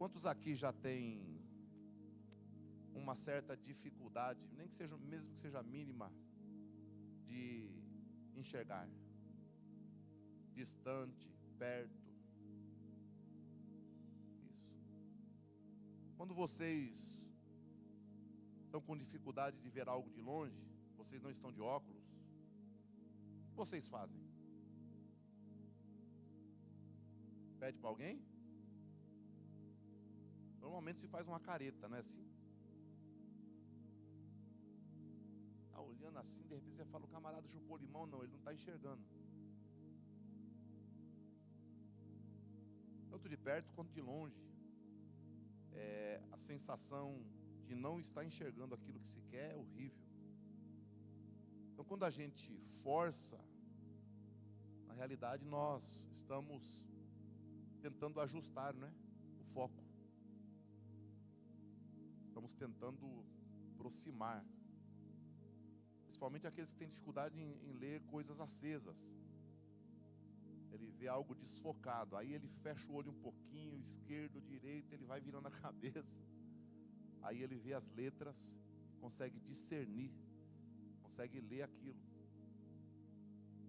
Quantos aqui já tem uma certa dificuldade, nem que seja, mesmo que seja mínima, de enxergar? Distante, perto. Isso. Quando vocês estão com dificuldade de ver algo de longe, vocês não estão de óculos, o que vocês fazem? Pede para alguém? Normalmente se faz uma careta, não é assim? Tá olhando assim, de repente você fala, o camarada chupou limão. Não, ele não está enxergando. Tanto de perto quanto de longe. A sensação de não estar enxergando aquilo que se quer é horrível. Então quando a gente força, na realidade nós estamos tentando ajustar, né, o foco. Estamos tentando aproximar. Principalmente aqueles que têm dificuldade em ler coisas acesas. Ele vê algo desfocado, aí ele fecha o olho um pouquinho, esquerdo, direito, ele vai virando a cabeça. Aí ele vê as letras, consegue discernir, consegue ler aquilo.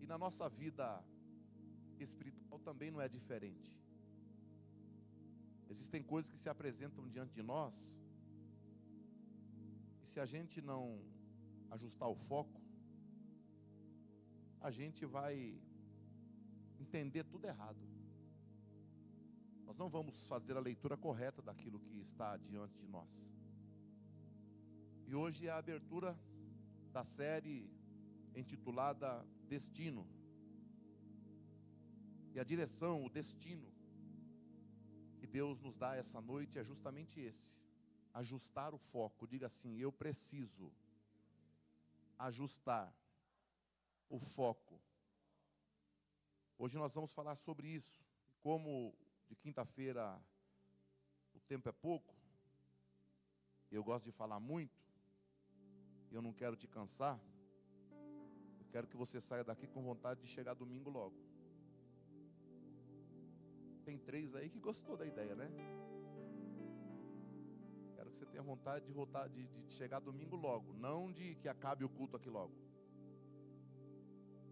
E na nossa vida espiritual também não é diferente. Existem coisas que se apresentam diante de nós, e se a gente não ajustar o foco, a gente vai entender tudo errado. Nós não vamos fazer a leitura correta daquilo que está diante de nós. E hoje é a abertura da série intitulada Destino. E a direção, o destino que Deus nos dá essa noite é justamente esse: ajustar o foco. Diga assim: eu preciso ajustar o foco. Hoje nós vamos falar sobre isso. Como de quinta-feira o tempo é pouco, eu gosto de falar muito, eu não quero te cansar, eu quero que você saia daqui com vontade de chegar domingo logo. Tem 3 aí que gostou da ideia, né? Quero que você tenha vontade de voltar, de chegar domingo logo, não de que acabe o culto aqui logo.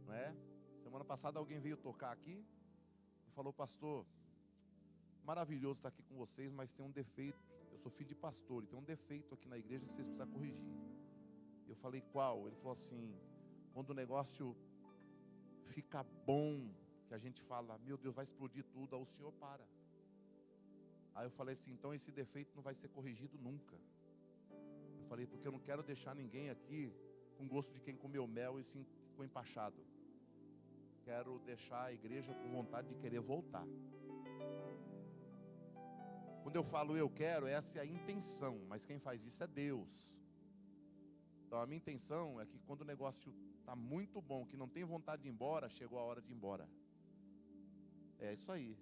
Não é? Semana passada alguém veio tocar aqui e falou: pastor, maravilhoso estar aqui com vocês, mas tem um defeito. Eu sou filho de pastor e tem um defeito aqui na igreja que vocês precisam corrigir. Eu falei: qual? Ele falou assim: quando o negócio fica bom, que a gente fala, meu Deus, vai explodir tudo, aí o senhor para. Aí eu falei assim: então esse defeito não vai ser corrigido nunca. Eu falei: porque eu não quero deixar ninguém aqui com gosto de quem comeu mel e se ficou empachado. Quero deixar a igreja com vontade de querer voltar. Quando eu falo eu quero, essa é a intenção, mas quem faz isso é Deus. Então a minha intenção é que quando o negócio está muito bom, que não tem vontade de ir embora, chegou a hora de ir embora. É isso aí.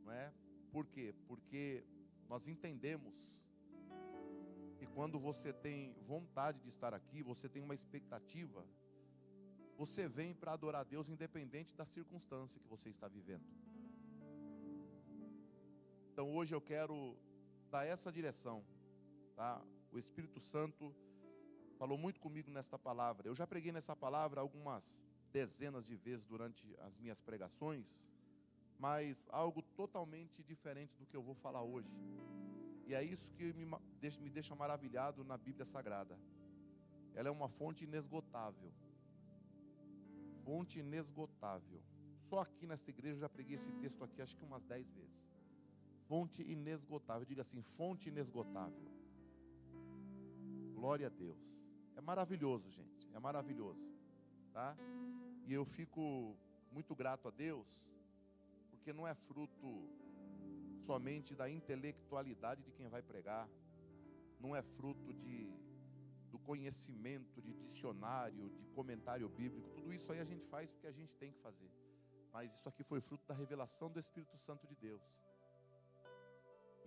Não é? Por quê? Porque nós entendemos que quando você tem vontade de estar aqui, você tem uma expectativa, você vem para adorar a Deus independente da circunstância que você está vivendo. Então hoje eu quero dar essa direção, tá? O Espírito Santo falou muito comigo nesta palavra. Eu já preguei nessa palavra algumas dezenas de vezes durante as minhas pregações, mas algo totalmente diferente do que eu vou falar hoje. E é isso que me deixa maravilhado na Bíblia Sagrada. Ela é uma fonte inesgotável. Fonte inesgotável. Só aqui nessa igreja eu já preguei esse texto aqui acho que umas 10 vezes. Fonte inesgotável. Diga assim: fonte inesgotável. Glória a Deus. É maravilhoso, gente. É maravilhoso. Tá? E eu fico muito grato a Deus, porque não é fruto somente da intelectualidade de quem vai pregar. Não é fruto do conhecimento, de dicionário, de comentário bíblico. Tudo isso aí a gente faz porque a gente tem que fazer. Mas isso aqui foi fruto da revelação do Espírito Santo de Deus.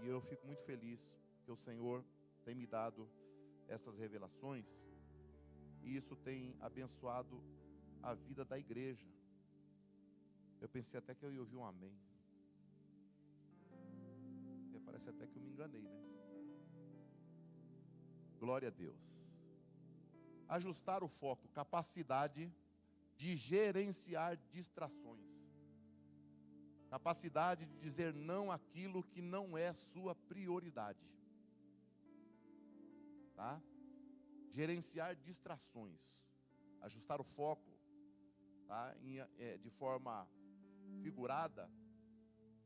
E eu fico muito feliz que o Senhor tem me dado essas revelações. E isso tem abençoado a vida da igreja. Eu pensei até que eu ia ouvir um amém. Parece até que eu me enganei, né? Glória a Deus. Ajustar o foco, capacidade de gerenciar distrações. Capacidade de dizer não àquilo que não é sua prioridade. Tá? Gerenciar distrações. Ajustar o foco, tá? De forma figurada.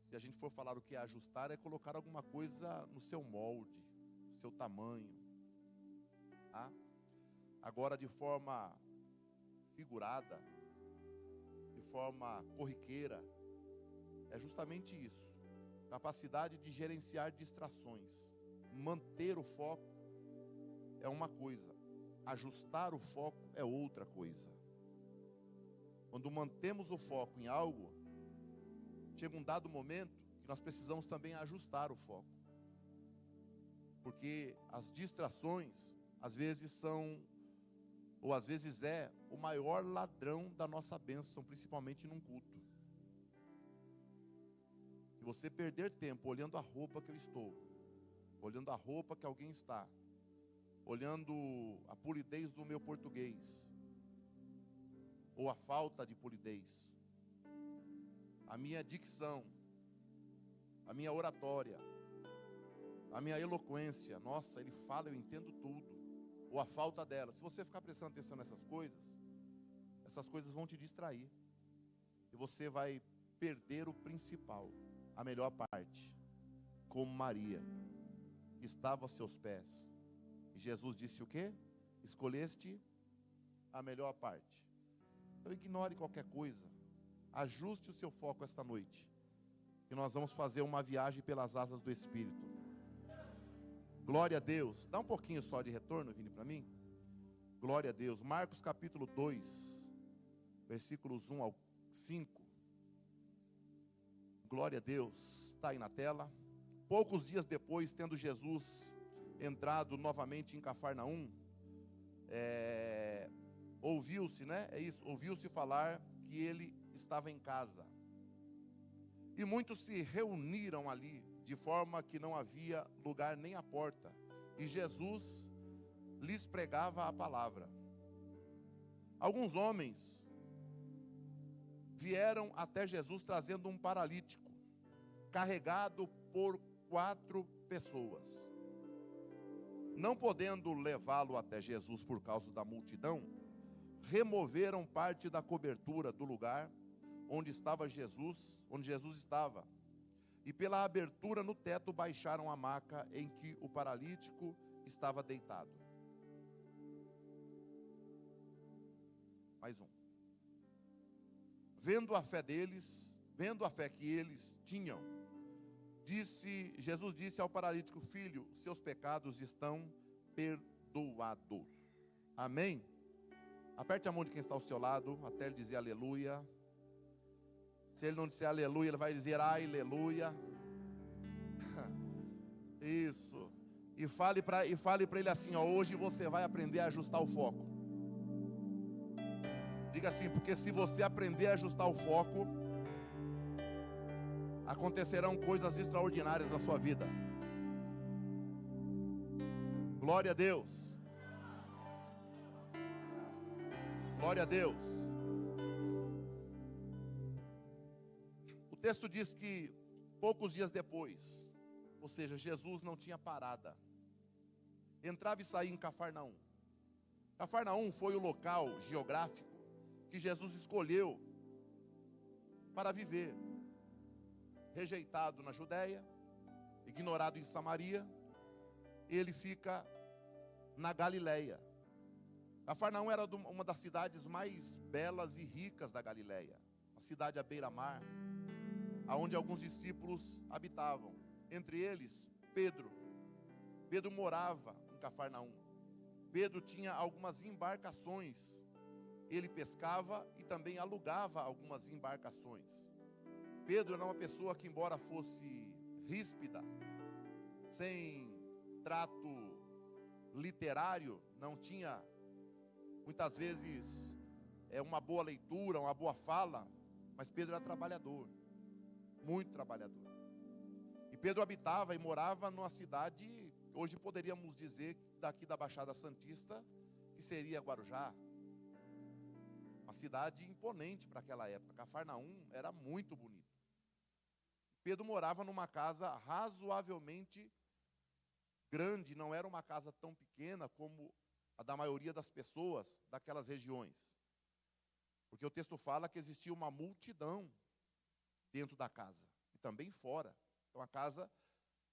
Se a gente for falar o que é ajustar, é colocar alguma coisa no seu molde, no seu tamanho. Tá? Agora, de forma figurada, de forma corriqueira, é justamente isso. Capacidade de gerenciar distrações. Manter o foco é uma coisa. Ajustar o foco é outra coisa. Quando mantemos o foco em algo, chega um dado momento que nós precisamos também ajustar o foco. Porque as distrações, às vezes são, ou às vezes é, o maior ladrão da nossa bênção, principalmente num culto. Se você perder tempo olhando a roupa que eu estou, olhando a roupa que alguém está, olhando a polidez do meu português, ou a falta de polidez, a minha dicção, a minha oratória, a minha eloquência, nossa, ele fala, eu entendo tudo, ou a falta dela. Se você ficar prestando atenção nessas coisas vão te distrair, e você vai perder o principal, a melhor parte, como Maria, que estava aos seus pés. E Jesus disse o quê? Escolheste a melhor parte. Então ignore qualquer coisa. Ajuste o seu foco esta noite. Que nós vamos fazer uma viagem pelas asas do Espírito. Glória a Deus. Dá um pouquinho só de retorno, Vini, para mim. Glória a Deus. Marcos capítulo 2, versículos 1 ao 5. Glória a Deus. Está aí na tela. Poucos dias depois, tendo Jesus entrado novamente em Cafarnaum, ouviu-se, né? É isso, ouviu-se falar que ele estava em casa. E muitos se reuniram ali, de forma que não havia lugar nem à porta. E Jesus lhes pregava a palavra. Alguns homens vieram até Jesus trazendo um paralítico, carregado por 4 pessoas. Não podendo levá-lo até Jesus por causa da multidão, removeram parte da cobertura do lugar onde Jesus estava, e pela abertura no teto baixaram a maca em que o paralítico estava deitado. Mais um. Vendo a fé que eles tinham, Jesus disse ao paralítico: filho, seus pecados estão perdoados. Amém? Aperte a mão de quem está ao seu lado, até ele dizer aleluia. Se ele não disser aleluia, ele vai dizer aleluia. Isso. E fale para ele assim, ó, hoje você vai aprender a ajustar o foco. Diga assim, porque se você aprender a ajustar o foco, acontecerão coisas extraordinárias na sua vida. Glória a Deus. Glória a Deus. O texto diz que poucos dias depois, ou seja, Jesus não tinha parada, entrava e saía em Cafarnaum. Cafarnaum foi o local geográfico que Jesus escolheu para viver. Rejeitado na Judéia, ignorado em Samaria, ele fica na Galileia. Cafarnaum era uma das cidades mais belas e ricas da Galileia, uma cidade à beira-mar, aonde alguns discípulos habitavam, entre eles Pedro. Pedro morava em Cafarnaum. Pedro tinha algumas embarcações, ele pescava e também alugava algumas embarcações. Pedro era uma pessoa que, embora fosse ríspida, sem trato literário, não tinha muitas vezes uma boa leitura, uma boa fala, mas Pedro era trabalhador, muito trabalhador. E Pedro habitava e morava numa cidade, hoje poderíamos dizer, daqui da Baixada Santista, que seria Guarujá. Uma cidade imponente para aquela época. Cafarnaum era muito bonita. Pedro morava numa casa razoavelmente grande, não era uma casa tão pequena como a da maioria das pessoas daquelas regiões. Porque o texto fala que existia uma multidão dentro da casa e também fora. Então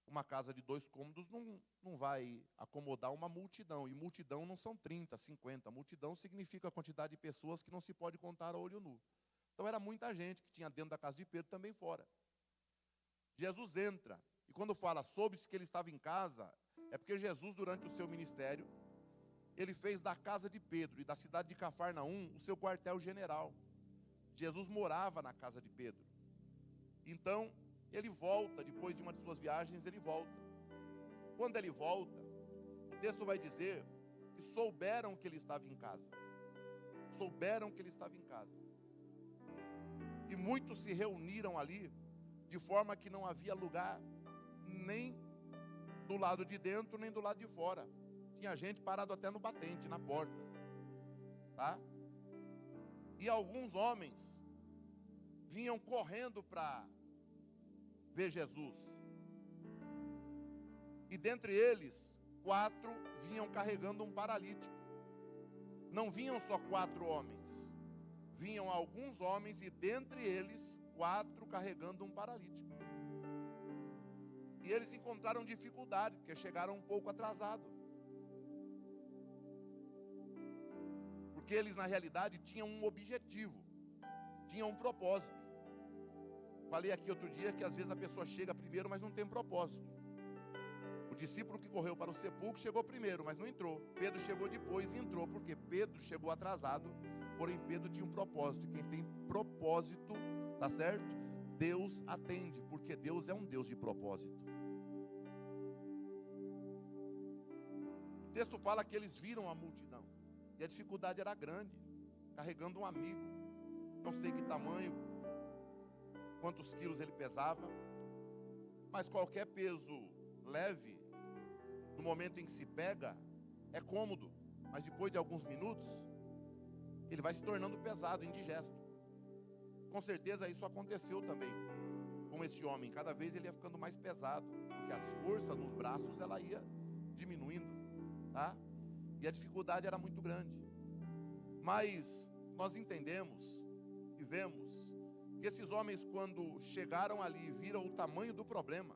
uma casa de 2 cômodos não vai acomodar uma multidão. E multidão não são 30, 50. Multidão significa a quantidade de pessoas que não se pode contar a olho nu. Então era muita gente que tinha dentro da casa de Pedro também fora. Jesus entra, e quando fala soube-se que ele estava em casa, é porque Jesus, durante o seu ministério, ele fez da casa de Pedro e da cidade de Cafarnaum o seu quartel-general. Jesus morava na casa de Pedro. Então, ele volta, depois de uma de suas viagens, ele volta. Quando ele volta, o texto vai dizer que souberam que ele estava em casa. Souberam que ele estava em casa. E muitos se reuniram ali, de forma que não havia lugar nem do lado de dentro, nem do lado de fora. Tinha gente parado até no batente, na porta. Tá? E alguns homens vinham correndo para ver Jesus. E dentre eles, 4 vinham carregando um paralítico. Não vinham só 4 homens. Vinham alguns homens e dentre eles, 4 carregando um paralítico. E eles encontraram dificuldade, porque chegaram um pouco atrasados. Porque eles, na realidade, tinham um objetivo, tinham um propósito. Falei aqui outro dia que às vezes a pessoa chega primeiro, mas não tem propósito. O discípulo que correu para o sepulcro chegou primeiro, mas não entrou. Pedro chegou depois e entrou, porque Pedro chegou atrasado, porém Pedro tinha um propósito. E quem tem propósito, tá certo? Deus atende, porque Deus é um Deus de propósito. O texto fala que eles viram a multidão. E a dificuldade era grande, carregando um amigo. Não sei que tamanho, quantos quilos ele pesava, mas qualquer peso leve, no momento em que se pega, é cômodo. Mas depois de alguns minutos, ele vai se tornando pesado, indigesto. Com certeza isso aconteceu também com esse homem. Cada vez ele ia ficando mais pesado, porque as forças nos braços, ela ia diminuindo, tá? E a dificuldade era muito grande. Mas nós entendemos e vemos que esses homens, quando chegaram ali e viram o tamanho do problema,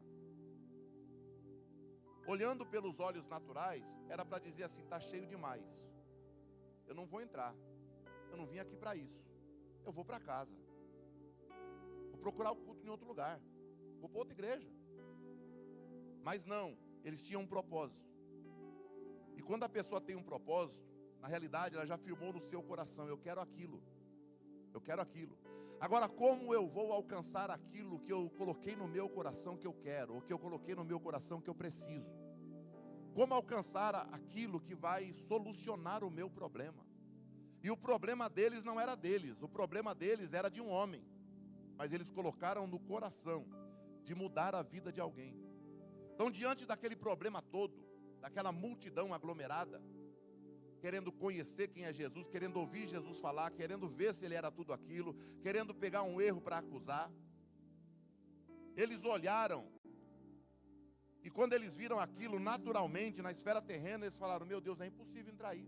olhando pelos olhos naturais, era para dizer assim: está cheio demais, eu não vou entrar, eu não vim aqui para isso, eu vou para casa, vou procurar o culto em outro lugar, vou para outra igreja. Mas não, eles tinham um propósito. E quando a pessoa tem um propósito, na realidade ela já afirmou no seu coração: eu quero aquilo, eu quero aquilo. Agora, como eu vou alcançar aquilo que eu coloquei no meu coração que eu quero, ou que eu coloquei no meu coração que eu preciso? Como alcançar aquilo que vai solucionar o meu problema? E o problema deles não era deles, o problema deles era de um homem. Mas eles colocaram no coração de mudar a vida de alguém. Então, diante daquele problema todo, daquela multidão aglomerada, querendo conhecer quem é Jesus, querendo ouvir Jesus falar, querendo ver se ele era tudo aquilo, querendo pegar um erro para acusar, eles olharam, e quando eles viram aquilo naturalmente, na esfera terrena, eles falaram: meu Deus, é impossível entrar aí.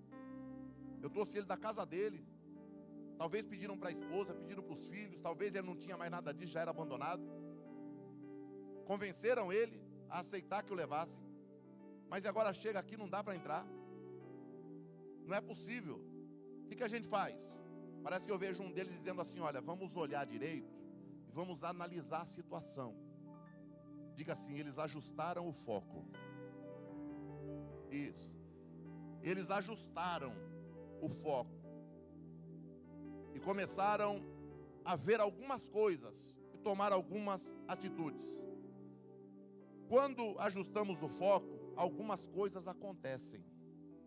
Eu trouxe ele da casa dele. Talvez pediram para a esposa, pediram para os filhos, talvez ele não tinha mais nada disso, já era abandonado. Convenceram ele a aceitar que o levassem. Mas agora chega aqui, não dá para entrar. Não é possível. O que a gente faz? Parece que eu vejo um deles dizendo assim: olha, vamos olhar direito e vamos analisar a situação. Diga assim: eles ajustaram o foco. Isso. Eles ajustaram o foco. E começaram a ver algumas coisas e tomar algumas atitudes. Quando ajustamos o foco, algumas coisas acontecem.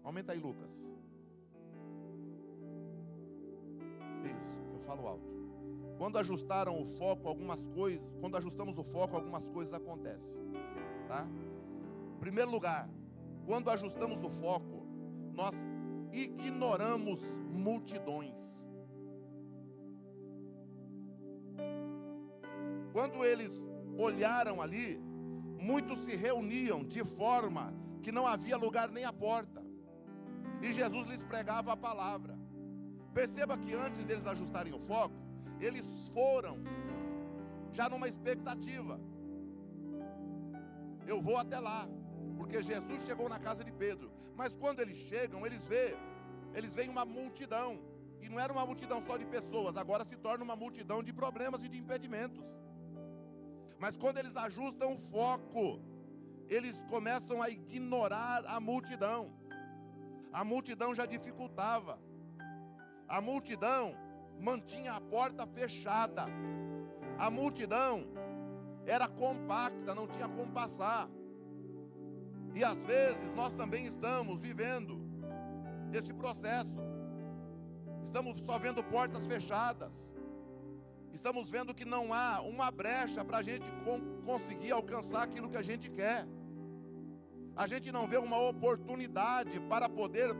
Aumenta aí, Lucas. Isso, que eu falo alto. quando ajustaram o foco, algumas coisas, quando ajustamos o foco, algumas coisas acontecem, tá? Em primeiro lugar, quando ajustamos o foco, nós ignoramos multidões. Quando eles olharam ali, muitos se reuniam de forma que não havia lugar nem à porta, e Jesus lhes pregava a palavra. Perceba que antes deles ajustarem o foco, eles foram já numa expectativa. Eu vou até lá, porque Jesus chegou na casa de Pedro. Mas quando eles chegam, eles veem uma multidão. E não era uma multidão só de pessoas, agora se torna uma multidão de problemas e de impedimentos. Mas quando eles ajustam o foco, eles começam a ignorar a multidão. A multidão já dificultava. A multidão mantinha a porta fechada. A multidão era compacta, não tinha como passar. E às vezes nós também estamos vivendo esse processo. Estamos só vendo portas fechadas. Estamos vendo que não há uma brecha para a gente conseguir alcançar aquilo que a gente quer. A gente não vê uma oportunidade para poder,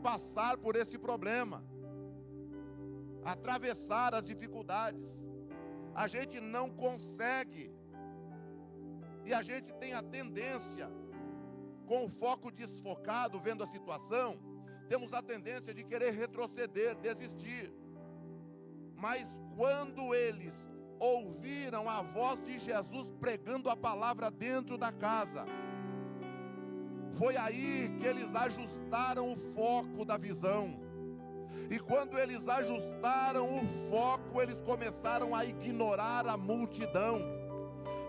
passar por esse problema, atravessar as dificuldades. A gente não consegue. E a gente tem a tendência, com o foco desfocado, vendo a situação, temos a tendência de querer retroceder, desistir. Mas quando eles ouviram a voz de Jesus pregando a palavra dentro da casa, foi aí que eles ajustaram o foco da visão. E quando eles ajustaram o foco, eles começaram a ignorar a multidão.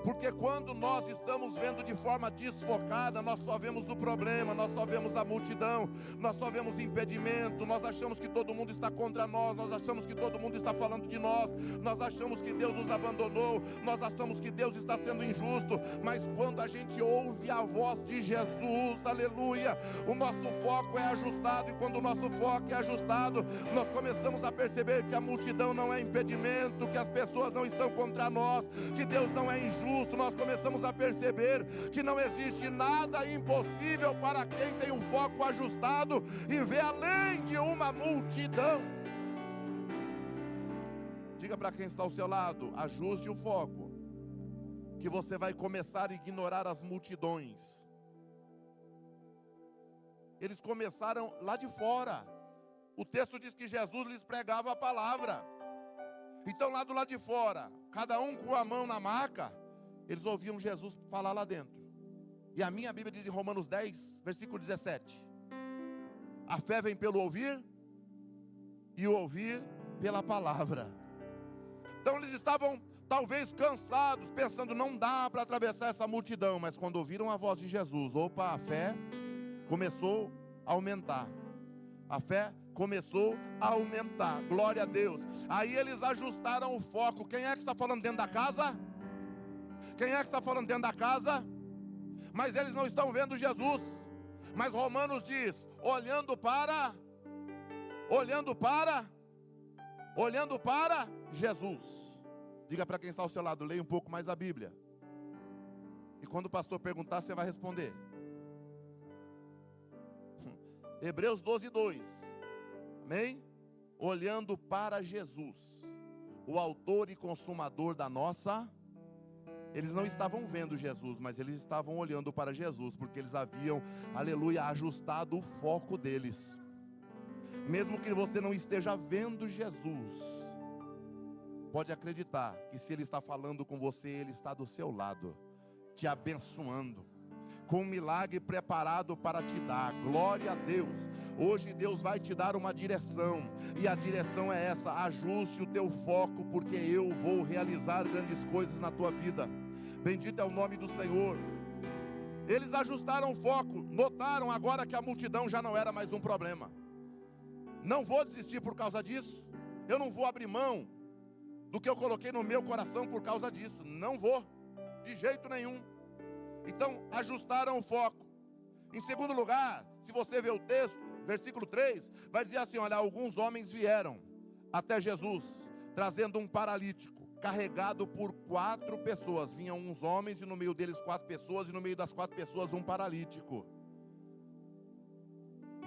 Porque quando nós estamos vendo de forma desfocada, nós só vemos o problema, nós só vemos a multidão, nós só vemos impedimento, nós achamos que todo mundo está contra nós, nós achamos que todo mundo está falando de nós, nós achamos que Deus nos abandonou, nós achamos que Deus está sendo injusto. Mas quando a gente ouve a voz de Jesus, aleluia, o nosso foco é ajustado. E quando o nosso foco é ajustado, nós começamos a perceber que a multidão não é impedimento, que as pessoas não estão contra nós, que Deus não é injusto. Nós começamos a perceber que não existe nada impossível para quem tem o foco ajustado e vê além de uma multidão. Diga para quem está ao seu lado: ajuste o foco, que você vai começar a ignorar as multidões. Eles começaram lá de fora. O texto diz que Jesus lhes pregava a palavra. Então lá do lado de fora, cada um com a mão na maca, eles ouviam Jesus falar lá dentro. E a minha Bíblia diz em Romanos 10, versículo 17: a fé vem pelo ouvir, e o ouvir pela palavra. Então eles estavam talvez cansados, pensando, não dá para atravessar essa multidão. Mas quando ouviram a voz de Jesus, a fé começou a aumentar. A fé começou a aumentar, glória a Deus. Aí eles ajustaram o foco. Quem é que está falando dentro da casa? Quem é que está falando dentro da casa? Mas eles não estão vendo Jesus. Mas Romanos diz, olhando para Jesus. Diga para quem está ao seu lado, leia um pouco mais a Bíblia. E quando o pastor perguntar, você vai responder. Hebreus 12:2. Amém? Olhando para Jesus, o autor e consumador da nossa. Eles não estavam vendo Jesus, mas eles estavam olhando para Jesus, porque eles haviam, aleluia, ajustado o foco deles. Mesmo que você não esteja vendo Jesus, pode acreditar que se Ele está falando com você, Ele está do seu lado, te abençoando, com um milagre preparado para te dar. Glória a Deus. Hoje Deus vai te dar uma direção, e a direção é essa: ajuste o teu foco, porque eu vou realizar grandes coisas na tua vida. Bendito é o nome do Senhor. Eles ajustaram o foco, notaram agora que a multidão já não era mais um problema. Não vou desistir por causa disso, eu não vou abrir mão do que eu coloquei no meu coração por causa disso, não vou, de jeito nenhum. Então ajustaram o foco. Em segundo lugar, se você ver o texto, versículo 3, vai dizer assim: olha, alguns homens vieram até Jesus, trazendo um paralítico, carregado por 4 pessoas. Vinham uns homens e no meio deles 4 pessoas, e no meio das 4 pessoas um paralítico.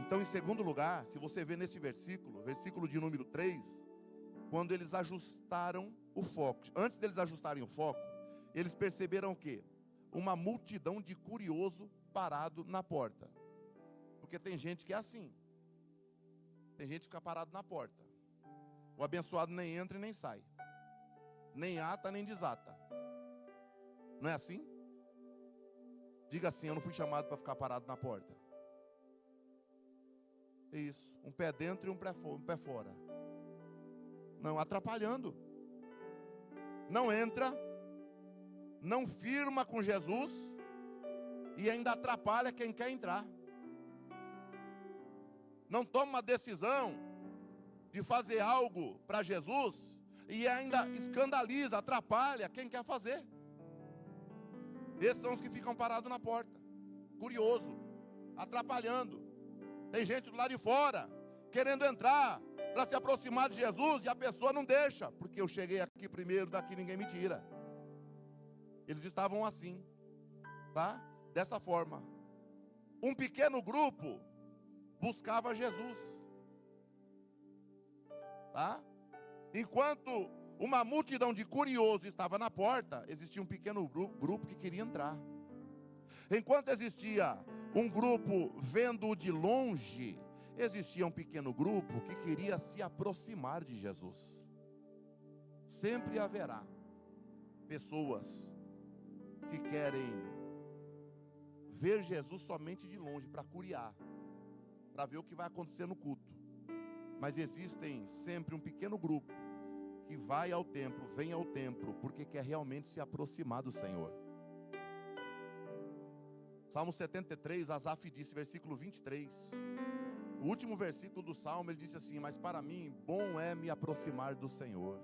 Então, em segundo lugar, se você vê nesse versículo de número 3, quando eles ajustaram o foco, antes deles ajustarem o foco, eles perceberam o quê? Uma multidão de curioso parado na porta. Porque tem gente que é assim. Tem gente que fica parado na porta. O abençoado nem entra e nem sai. Nem ata, nem desata. Não é assim? Diga assim: eu não fui chamado para ficar parado na porta. Isso, um pé dentro e um pé fora. Não, atrapalhando. Não entra, não firma com Jesus e ainda atrapalha quem quer entrar. Não toma uma decisão de fazer algo para Jesus e ainda escandaliza, atrapalha quem quer fazer. Esses são os que ficam parados na porta, curioso, atrapalhando. Tem gente do lado de fora querendo entrar para se aproximar de Jesus e a pessoa não deixa, porque eu cheguei aqui primeiro, daqui ninguém me tira. Eles estavam assim, tá? Dessa forma. Um pequeno grupo buscava Jesus, tá? Enquanto uma multidão de curiosos estava na porta, existia um pequeno grupo que queria entrar. Enquanto existia um grupo vendo de longe, existia um pequeno grupo que queria se aproximar de Jesus. Sempre haverá pessoas que querem ver Jesus somente de longe, para curiar, para ver o que vai acontecer no culto. Mas existem sempre um pequeno grupo que vai ao templo, vem ao templo, porque quer realmente se aproximar do Senhor. Salmo 73, Asaf disse, versículo 23. O último versículo do Salmo, ele disse assim: mas para mim, bom é me aproximar do Senhor.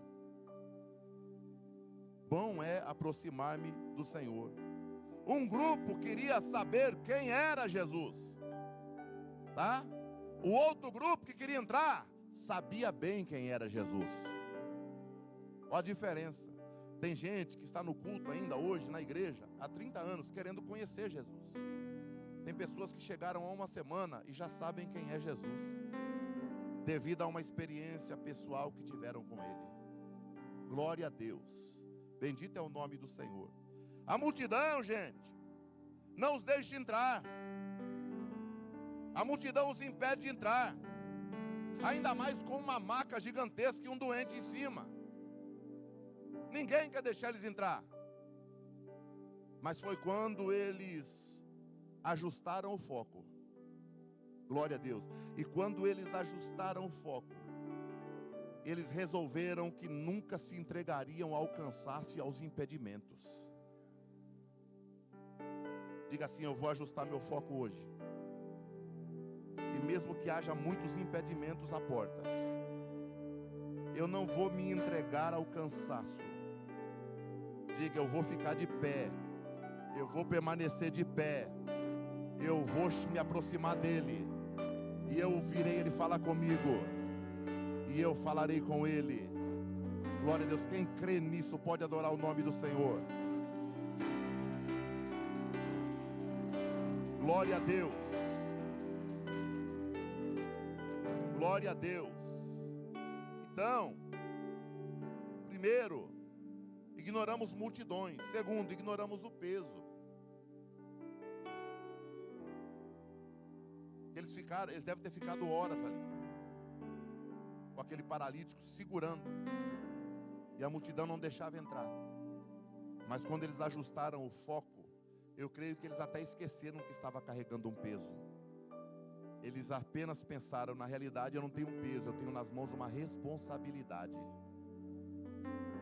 Bom é aproximar-me do Senhor. Um grupo queria saber quem era Jesus, tá? O outro grupo que queria entrar, sabia bem quem era Jesus. Olha a diferença. Tem gente que está no culto ainda hoje, na igreja, há 30 anos, querendo conhecer Jesus. Tem pessoas que chegaram há uma semana e já sabem quem é Jesus, devido a uma experiência pessoal que tiveram com Ele. Glória a Deus. Bendito é o nome do Senhor. A multidão, gente, não os deixa entrar. A multidão os impede de entrar. Ainda mais com uma maca gigantesca e um doente em cima. Ninguém quer deixar eles entrar. Mas foi quando eles ajustaram o foco. Glória a Deus. E quando eles ajustaram o foco, eles resolveram que nunca se entregariam ao cansaço e aos impedimentos. Diga assim: eu vou ajustar meu foco hoje. E mesmo que haja muitos impedimentos à porta, eu não vou me entregar ao cansaço. Diga: eu vou ficar de pé. Eu vou permanecer de pé. Eu vou me aproximar dele. E eu ouvirei ele falar comigo. E eu falarei com ele. Glória a Deus. Quem crê nisso pode adorar o nome do Senhor. Glória a Deus. Glória a Deus. Então, primeiro, ignoramos multidões. Segundo, ignoramos o peso. Eles devem ter ficado horas ali, com aquele paralítico segurando, e a multidão não deixava entrar. Mas quando eles ajustaram o foco, eu creio que eles até esqueceram que estava carregando um peso. Eles apenas pensaram: na realidade eu não tenho um peso, eu tenho nas mãos uma responsabilidade.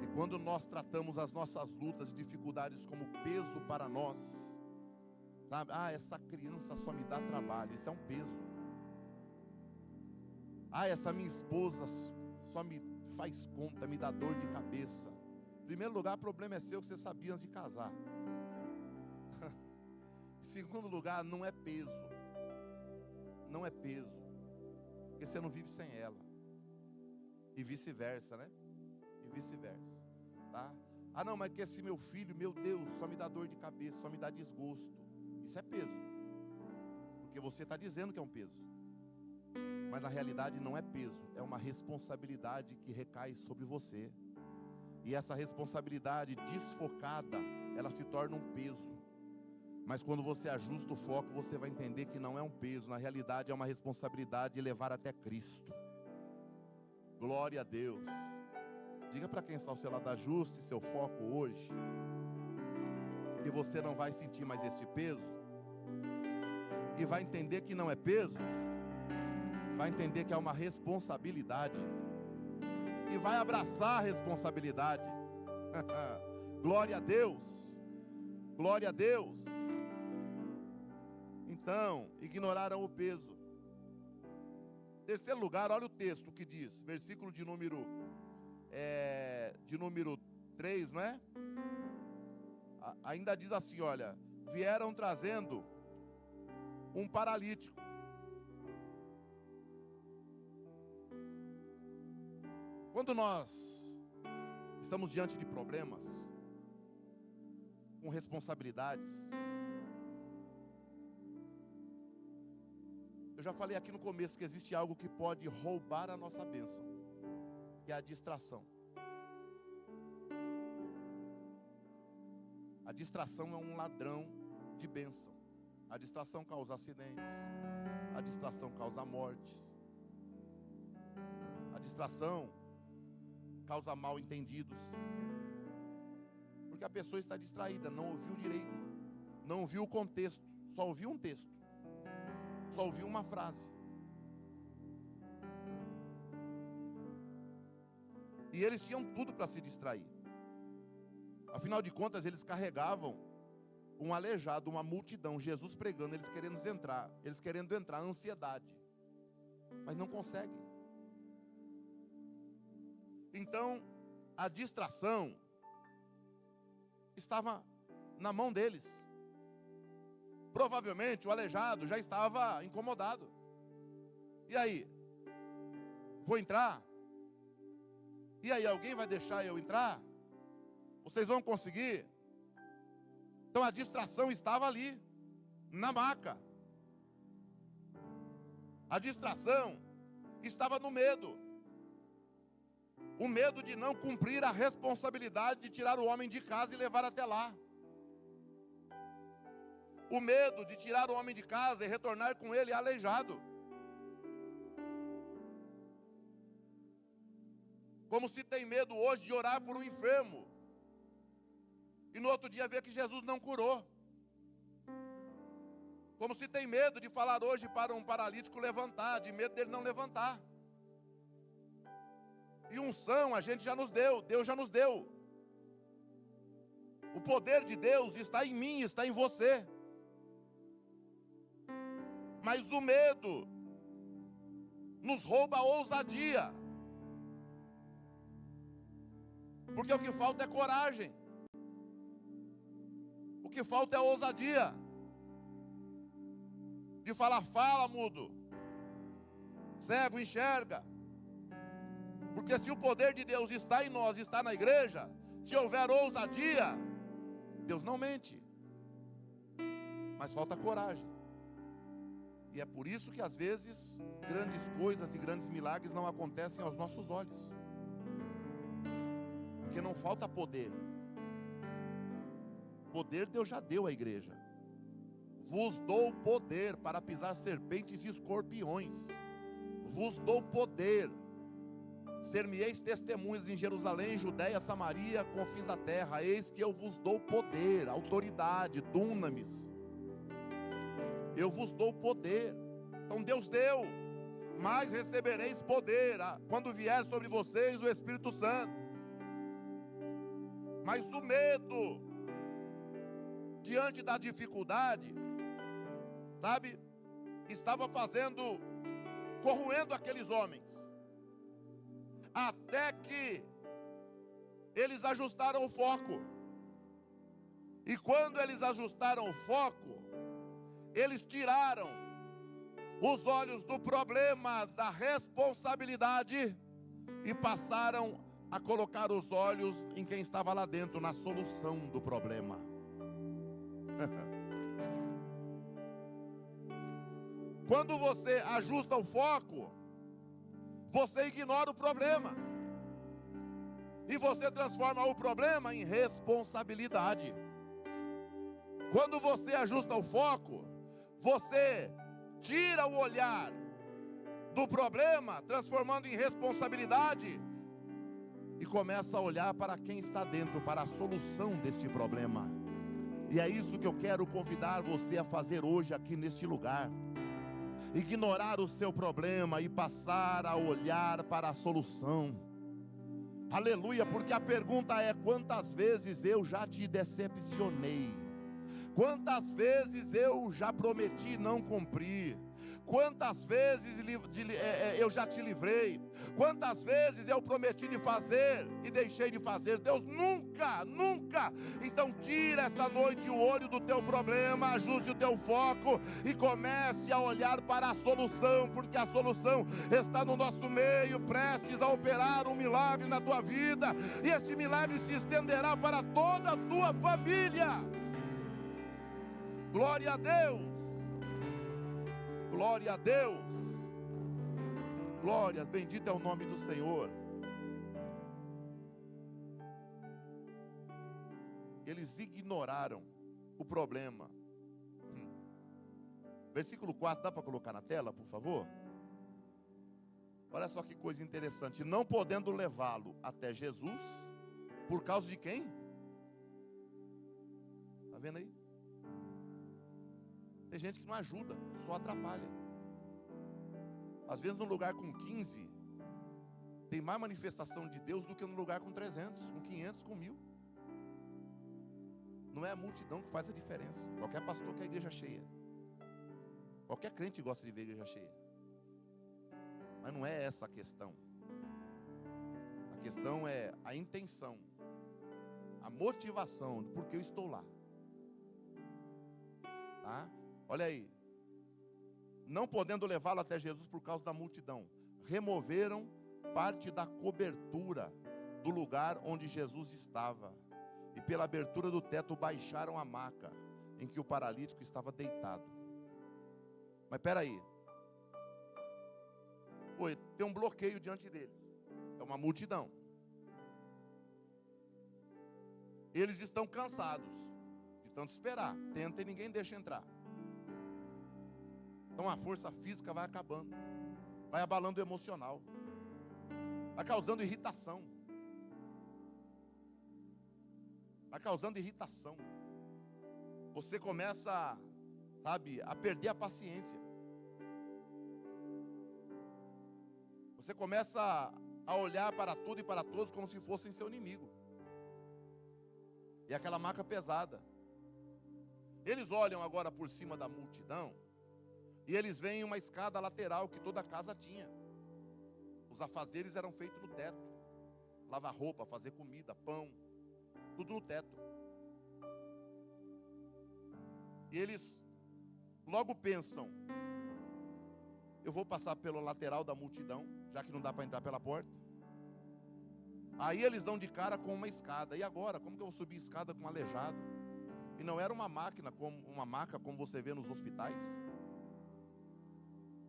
E quando nós tratamos as nossas lutas e dificuldades como peso para nós, sabe? Ah, essa criança só me dá trabalho, isso é um peso. Ah, essa minha esposa só me faz conta, me dá dor de cabeça. Em primeiro lugar, o problema é seu, que você sabia antes de casar. Em segundo lugar, não é peso. Não é peso, porque você não vive sem ela. E vice-versa, né? vice-versa, tá? Ah não, mas que esse meu filho, meu Deus, só me dá dor de cabeça, só me dá desgosto. Isso é peso, porque você está dizendo que é um peso, mas na realidade não é peso, é uma responsabilidade que recai sobre você. E essa responsabilidade desfocada, ela se torna um peso. Mas quando você ajusta o foco, você vai entender que não é um peso, na realidade é uma responsabilidade de levar até Cristo. Glória a Deus. Diga para quem está ao seu lado, ajuste seu foco hoje, e você não vai sentir mais este peso, e vai entender que não é peso, vai entender que é uma responsabilidade, e vai abraçar a responsabilidade. Glória a Deus, glória a Deus. Então, ignoraram o peso. Terceiro lugar, olha o texto que diz, versículo de número 3, não é? Ainda diz assim, olha, vieram trazendo um paralítico. Quando nós estamos diante de problemas, com responsabilidades, eu já falei aqui no começo que existe algo que pode roubar a nossa bênção, que é a distração. A distração é um ladrão de bênção. A distração causa acidentes, a distração causa mortes, a distração causa mal entendidos, porque a pessoa está distraída, não ouviu direito, não ouviu o contexto, só ouviu um texto, só ouviu uma frase. E eles tinham tudo para se distrair. Afinal de contas, eles carregavam um aleijado, uma multidão, Jesus pregando, eles querendo entrar, ansiedade, mas não conseguem. Então, a distração estava na mão deles. Provavelmente o aleijado já estava incomodado. E aí? Vou entrar? E aí, alguém vai deixar eu entrar? Vocês vão conseguir? Então a distração estava ali, na maca. A distração estava no medo. O medo de não cumprir a responsabilidade de tirar o homem de casa e levar até lá. O medo de tirar o homem de casa e retornar com ele aleijado. Como se tem medo hoje de orar por um enfermo e no outro dia ver que Jesus não curou. Como se tem medo de falar hoje para um paralítico levantar, de medo dele não levantar. E unção a gente já nos deu, Deus já nos deu. O poder de Deus está em mim, está em você. Mas o medo nos rouba a ousadia. Porque o que falta é coragem. O que falta é ousadia. De falar, fala mudo. Cego enxerga. Porque se o poder de Deus está em nós, está na igreja, se houver ousadia, Deus não mente. Mas falta coragem. E é por isso que às vezes grandes coisas e grandes milagres não acontecem aos nossos olhos. Porque não falta poder. Poder Deus já deu à igreja. Vos dou poder para pisar serpentes e escorpiões. Vos dou poder. Ser-me-eis testemunhas em Jerusalém, Judeia, Samaria, confins da terra. Eis que eu vos dou poder, autoridade, dunamis. Eu vos dou poder. Então Deus deu. Mas recebereis poder quando vier sobre vocês o Espírito Santo. Mas o medo, diante da dificuldade, sabe, estava corroendo aqueles homens. Até que eles ajustaram o foco. E quando eles ajustaram o foco, eles tiraram os olhos do problema, da responsabilidade, e passaram a colocar os olhos em quem estava lá dentro, na solução do problema. Quando você ajusta o foco, você ignora o problema. E você transforma o problema em responsabilidade. Quando você ajusta o foco, você tira o olhar do problema, transformando em responsabilidade, e começa a olhar para quem está dentro, para a solução deste problema. E é isso que eu quero convidar você a fazer hoje aqui neste lugar. Ignorar o seu problema e passar a olhar para a solução. Aleluia, porque a pergunta é: quantas vezes eu já te decepcionei? Quantas vezes eu já prometi e não cumpri? Quantas vezes eu já te livrei? Quantas vezes eu prometi de fazer e deixei de fazer? Deus nunca, nunca. Então tira esta noite o olho do teu problema, ajuste o teu foco e comece a olhar para a solução, porque a solução está no nosso meio, prestes a operar um milagre na tua vida, e esse milagre se estenderá para toda a tua família. Glória a Deus. Glória a Deus. Glória, bendito é o nome do Senhor. Eles ignoraram o problema. Versículo 4, dá para colocar na tela, por favor? Olha só que coisa interessante. Não podendo levá-lo até Jesus, por causa de quem? Está vendo aí? Tem gente que não ajuda, só atrapalha. Às vezes no lugar com 15, tem mais manifestação de Deus do que no lugar com 300, com 500, com 1000. Não é a multidão que faz a diferença. Qualquer pastor quer a igreja cheia. Qualquer crente gosta de ver a igreja cheia. Mas não é essa a questão. A questão é a intenção, a motivação do porquê eu estou lá. Tá? Olha aí. Não podendo levá-lo até Jesus por causa da multidão, removeram parte da cobertura do lugar onde Jesus estava, e pela abertura do teto baixaram a maca em que o paralítico estava deitado. Mas espera aí. Oi, tem um bloqueio diante deles. É uma multidão. Eles estão cansados de tanto esperar. Tenta e ninguém deixa entrar. Então a força física vai acabando, vai abalando o emocional, vai causando irritação. Vai causando irritação. Você começa, sabe, a perder a paciência. Você começa a olhar para tudo e para todos como se fossem seu inimigo. E aquela maca pesada. Eles olham agora por cima da multidão e eles veem uma escada lateral que toda casa tinha. Os afazeres eram feitos no teto. Lavar roupa, fazer comida, pão, tudo no teto. E eles logo pensam: eu vou passar pela lateral da multidão, já que não dá para entrar pela porta. Aí eles dão de cara com uma escada. E agora, como que eu vou subir escada com um aleijado? E não era uma maca como você vê nos hospitais.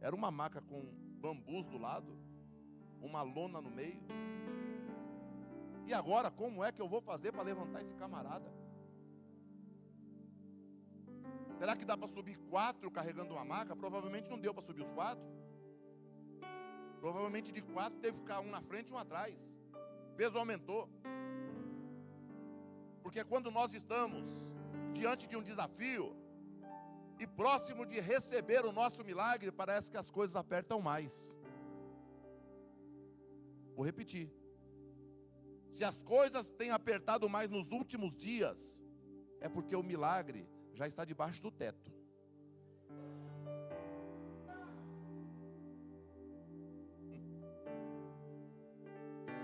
Era uma maca com bambus do lado, uma lona no meio. E agora, como é que eu vou fazer para levantar esse camarada? Será que dá para subir 4 carregando uma maca? Provavelmente não deu para subir os 4. Provavelmente de 4 teve que ficar um na frente e um atrás. O peso aumentou. Porque quando nós estamos diante de um desafio e próximo de receber o nosso milagre, parece que as coisas apertam mais. Vou repetir. Se as coisas têm apertado mais nos últimos dias, é porque o milagre já está debaixo do teto.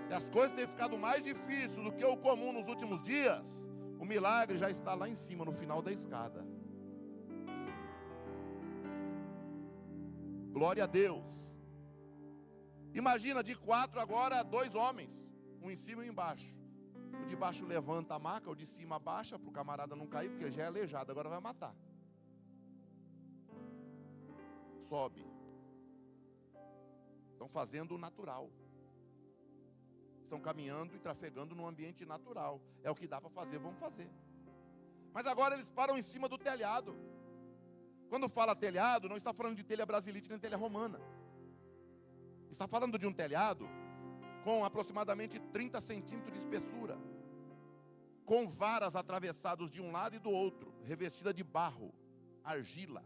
Se as coisas têm ficado mais difíceis do que o comum nos últimos dias, o milagre já está lá em cima, no final da escada. Glória a Deus. Imagina, de 4 agora 2 homens, um em cima e um embaixo. O de baixo levanta a maca, o de cima abaixa para o camarada não cair, porque já é aleijado, agora vai matar. Sobe. Estão fazendo o natural. Estão caminhando e trafegando num ambiente natural. É o que dá para fazer, vamos fazer. Mas agora eles param em cima do telhado. Quando fala telhado, não está falando de telha brasilite nem telha romana. Está falando de um telhado com aproximadamente 30 centímetros de espessura, com varas atravessadas de um lado e do outro, revestida de barro, argila.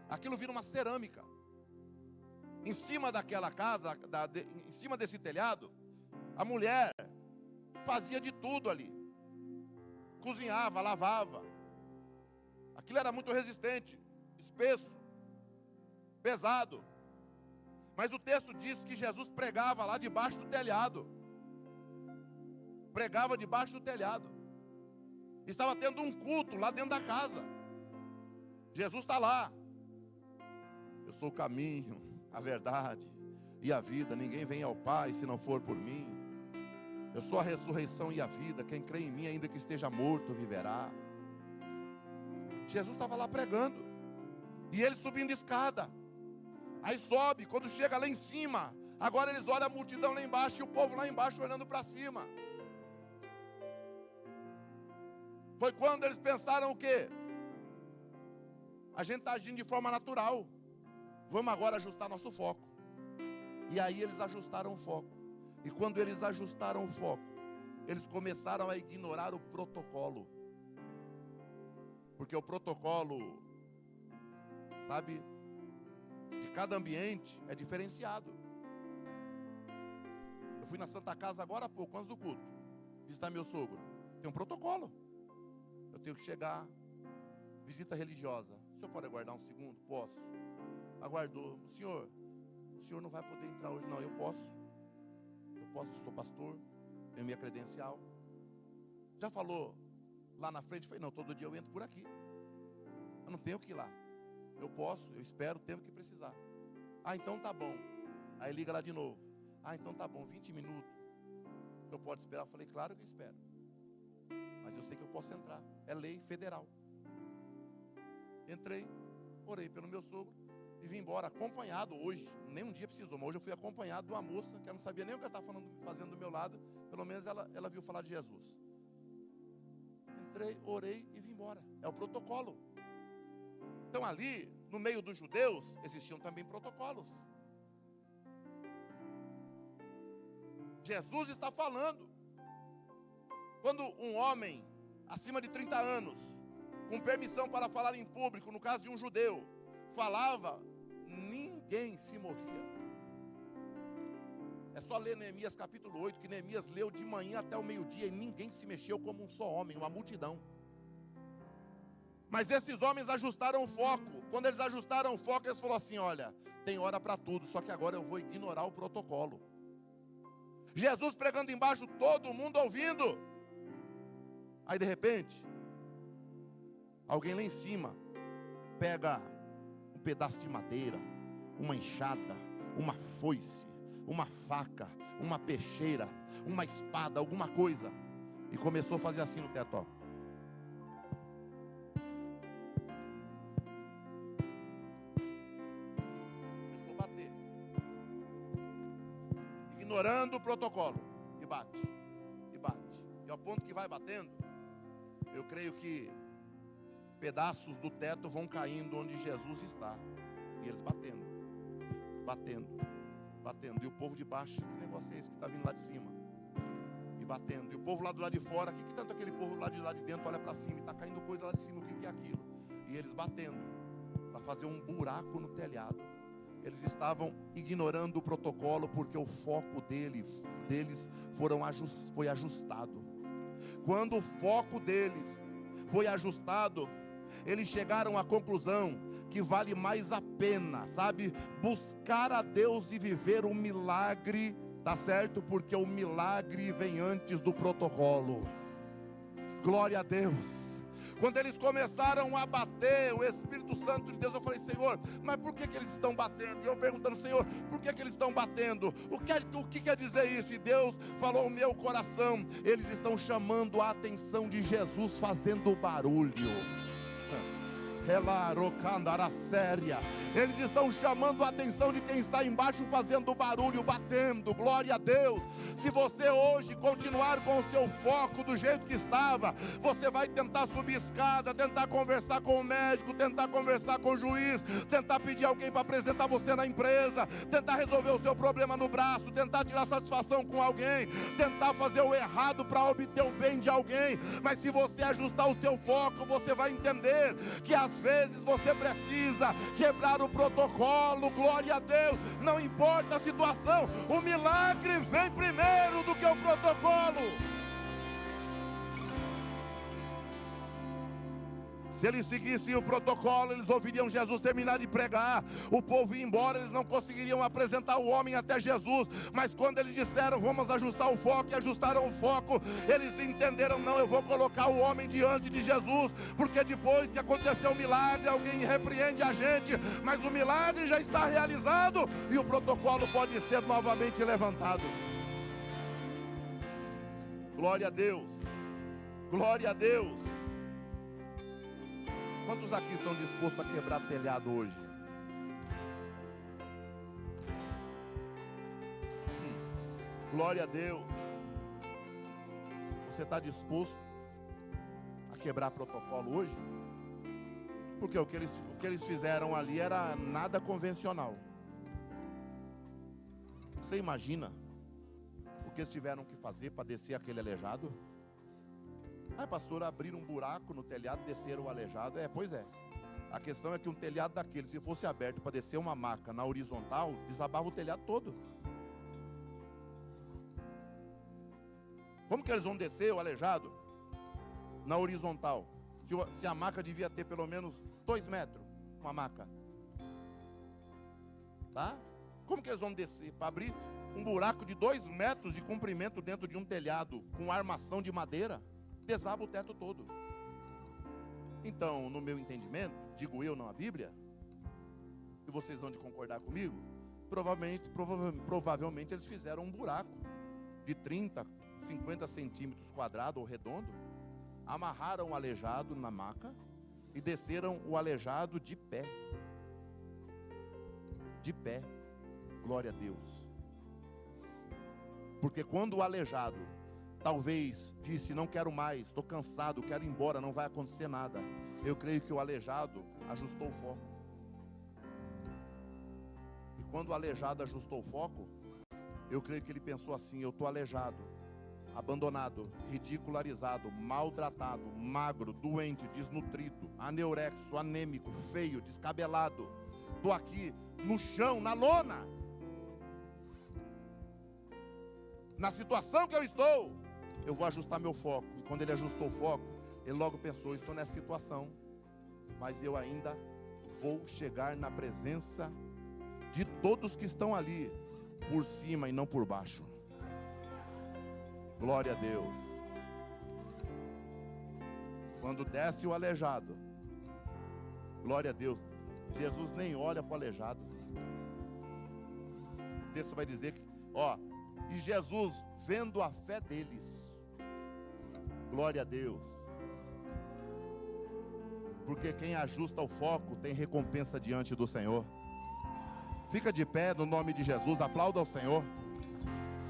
Aquilo vira uma cerâmica. Em cima daquela casa, em cima desse telhado, a mulher fazia de tudo ali. Cozinhava, lavava. Aquilo era muito resistente, espesso, pesado. Mas o texto diz que Jesus pregava lá debaixo do telhado. Pregava debaixo do telhado. Estava tendo um culto lá dentro da casa. Jesus está lá. Eu sou o caminho, a verdade e a vida. Ninguém vem ao Pai se não for por mim. Eu sou a ressurreição e a vida. Quem crê em mim, ainda que esteja morto, viverá. Jesus estava lá pregando. E ele subindo escada. Aí sobe, quando chega lá em cima, agora eles olham a multidão lá embaixo e o povo lá embaixo olhando para cima. Foi quando eles pensaram o quê? A gente está agindo de forma natural. Vamos agora ajustar nosso foco. E aí eles ajustaram o foco. E quando eles ajustaram o foco, eles começaram a ignorar o protocolo. Porque o protocolo, sabe, de cada ambiente é diferenciado. Eu fui na Santa Casa agora há pouco, antes do culto, visitar meu sogro. Tem um protocolo. Eu tenho que chegar, visita religiosa. O senhor pode aguardar um segundo? Posso. Aguardou. O senhor não vai poder entrar hoje. Não, eu posso, sou pastor, tenho minha credencial. Já falou lá na frente? Falei, não, todo dia eu entro por aqui. Eu não tenho que ir lá. Eu posso, eu espero o tempo que precisar. Ah, então tá bom. Aí liga lá de novo. Ah, então tá bom, 20 minutos. O senhor pode esperar? Eu falei, claro que eu espero. Mas eu sei que eu posso entrar. É lei federal. Entrei, orei pelo meu sogro e vim embora acompanhado hoje. Nem um dia precisou, mas hoje eu fui acompanhado de uma moça que ela não sabia nem o que ela estava fazendo do meu lado. Pelo menos ela viu falar de Jesus. Entrei, orei e vim embora. É o protocolo. Então ali, no meio dos judeus, existiam também protocolos. Jesus está falando. Quando um homem acima de 30 anos, com permissão para falar em público, no caso de um judeu, falava, ninguém se movia. É só ler Neemias capítulo 8, que Neemias leu de manhã até o meio-dia e ninguém se mexeu como um só homem, uma multidão. Mas esses homens ajustaram o foco. Quando eles ajustaram o foco, eles falaram assim, olha, tem hora para tudo, só que agora eu vou ignorar o protocolo. Jesus pregando embaixo, todo mundo ouvindo. Aí de repente, alguém lá em cima pega um pedaço de madeira, uma enxada, uma foice, uma faca, uma peixeira, uma espada, alguma coisa, e começou a fazer assim no teto, ó. Começou a bater, ignorando o protocolo, e bate, e bate, e ao ponto que vai batendo, eu creio que pedaços do teto vão caindo onde Jesus está, e eles batendo, batendo, batendo, e o povo de baixo, que negócio é esse que está vindo lá de cima? E batendo, e o povo lá do lado de fora, que tanto aquele povo lá de dentro olha para cima, e está caindo coisa lá de cima, o que é aquilo? E eles batendo, para fazer um buraco no telhado. Eles estavam ignorando o protocolo, porque o foco deles foi ajustado. Quando o foco deles foi ajustado, eles chegaram à conclusão que vale mais a pena, sabe, buscar a Deus e viver um milagre, tá certo? Porque o milagre vem antes do protocolo. Glória a Deus. Quando eles começaram a bater, o Espírito Santo de Deus, eu falei: Senhor, mas por que eles estão batendo? E eu perguntando: Senhor, por que eles estão batendo? O que quer dizer isso? E Deus falou ao meu coração: eles estão chamando a atenção de Jesus fazendo barulho. Eles estão chamando a atenção de quem está embaixo fazendo barulho, batendo. Glória a Deus. Se você hoje continuar com o seu foco do jeito que estava, você vai tentar subir escada, tentar conversar com o médico, tentar conversar com o juiz, tentar pedir alguém para apresentar você na empresa, tentar resolver o seu problema no braço, tentar tirar satisfação com alguém, tentar fazer o errado para obter o bem de alguém. Mas se você ajustar o seu foco, você vai entender que às vezes você precisa quebrar o protocolo. Glória a Deus. Não importa a situação, o milagre vem primeiro do que o protocolo. Se eles seguissem o protocolo, eles ouviriam Jesus terminar de pregar, o povo ia embora, eles não conseguiriam apresentar o homem até Jesus. Mas quando eles disseram: vamos ajustar o foco, e ajustaram o foco, eles entenderam: não, eu vou colocar o homem diante de Jesus, porque depois que aconteceu o milagre, alguém repreende a gente, mas o milagre já está realizado e o protocolo pode ser novamente levantado. Glória a Deus, glória a Deus. Quantos aqui estão dispostos a quebrar telhado hoje? Glória a Deus. Você está disposto a quebrar protocolo hoje? Porque o que eles fizeram ali era nada convencional. Você imagina o que eles tiveram que fazer para descer aquele aleijado? Ah, pastor, abriram um buraco no telhado, desceram o aleijado. Pois é. A questão é que um telhado daquele, se fosse aberto para descer uma maca na horizontal, desabava o telhado todo. Como que eles vão descer o aleijado na horizontal? Se a maca devia ter pelo menos 2 metros, uma maca. Tá? Como que eles vão descer? Para abrir um buraco de 2 metros de comprimento dentro de um telhado com armação de madeira? Desaba o teto todo. Então, no meu entendimento, digo eu, não a Bíblia, e vocês vão de concordar comigo, provavelmente eles fizeram um buraco de 30, 50 centímetros quadrado ou redondo, amarraram o aleijado na maca e desceram o aleijado de pé. De pé. Glória a Deus. Porque quando o aleijado talvez disse: não quero mais, estou cansado, quero ir embora, não vai acontecer nada, eu creio que o aleijado ajustou o foco. E quando o aleijado ajustou o foco, eu creio que ele pensou assim: eu estou aleijado, abandonado, ridicularizado, maltratado, magro, doente, desnutrido, aneurexo, anêmico, feio, descabelado, estou aqui no chão, na lona, na situação que eu estou, eu vou ajustar meu foco. E quando ele ajustou o foco, ele logo pensou: estou nessa situação, mas eu ainda vou chegar na presença de todos que estão ali, por cima e não por baixo. Glória a Deus. Quando desce o aleijado, glória a Deus, Jesus nem olha para o aleijado. O texto vai dizer que, e Jesus, vendo a fé deles, glória a Deus, porque quem ajusta o foco tem recompensa diante do Senhor. Fica de pé no nome de Jesus, aplauda ao Senhor.